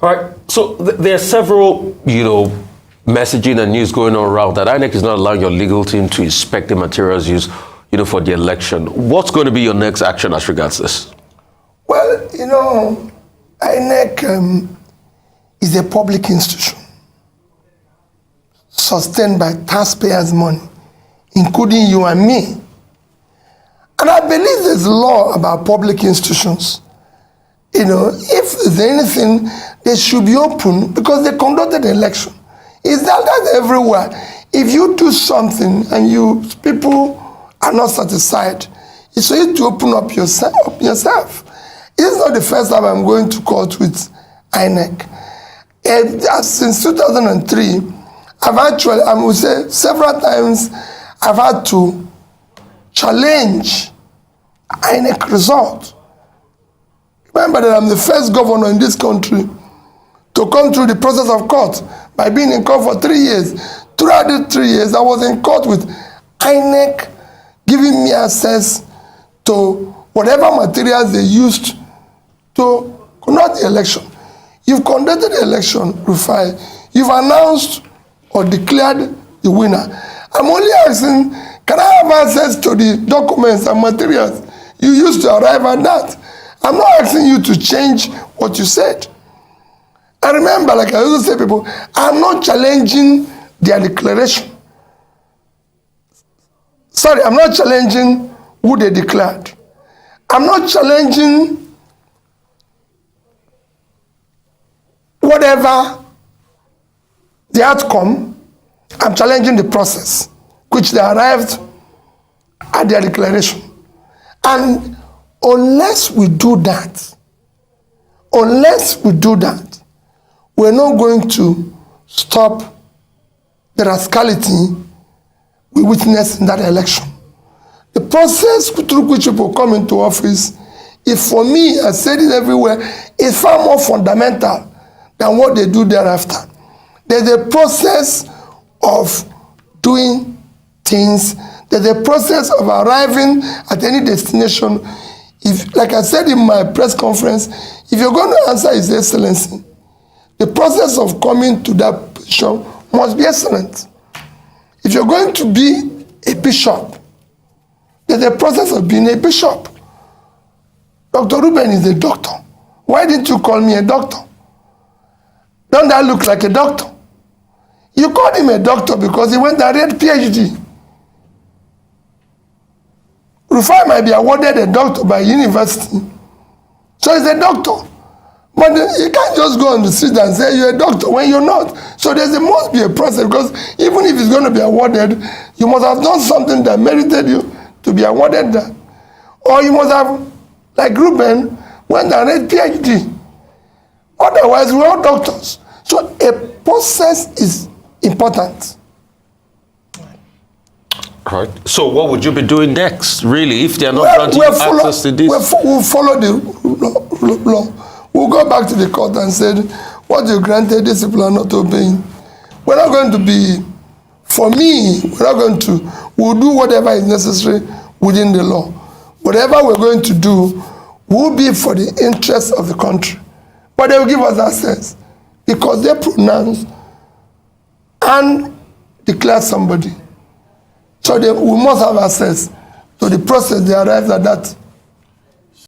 All right. So there are several, messaging and news going on around that INEC is not allowing your legal team to inspect the materials used, for the election. What's going to be your next action as regards this? Well, INEC is a public institution sustained by taxpayers' money, including you and me. And I believe there's a law about public institutions. If there's anything, they should be open because they conducted the election. That's everywhere. If you do something and people are not satisfied, it's for you to open up yourself. It's not the first time I'm going to court with INEC. Since 2003, I would say several times, I've had to challenge INEC result. Remember that I'm the first governor in this country to come through the process of court by being in court for 3 years. Throughout the 3 years, I was in court with INEC giving me access to whatever materials they used to conduct the election. You've conducted the election, Rufai. You've announced or declared the winner. I'm only asking, can I have access to the documents and materials you used to arrive at that? I'm not asking you to change what you said. And remember, like I also say people, I'm not challenging their declaration. Sorry, I'm not challenging who they declared. I'm not challenging whatever the outcome. I'm challenging the process which they arrived at their declaration. And unless we do that, we're not going to stop the rascality we witnessed in that election. The process through which people come into office is, for me, I said it everywhere, is far more fundamental than what they do thereafter. There's a process of doing things. There's a process of arriving at any destination. If, like I said in my press conference, if you're going to answer His Excellency, the process of coming to that position must be excellent. If you're going to be a bishop, there's a process of being a bishop. Dr. Ruben is a doctor. Why didn't you call me a doctor? Don't that look like a doctor? You called him a doctor because he went and read PhD. Rufai might be awarded a doctor by university, so he's a doctor. But you can't just go on the street and say you're a doctor when you're not. So there must be a process, because even if it's going to be awarded, you must have done something that merited you to be awarded that. Or you must have, like Ruben, went and read PhD. Otherwise, we're all doctors. So a process is important. Right. So what would you be doing next, really, if they're not granting you access to this? We'll follow the law. We'll go back to the court and say, what you granted, these people are not obeying. We're not going to be, for me, we'll do whatever is necessary within the law. Whatever we're going to do will be for the interest of the country. But they will give us access because they pronounce and declare somebody. So we must have access to the process they arrived at that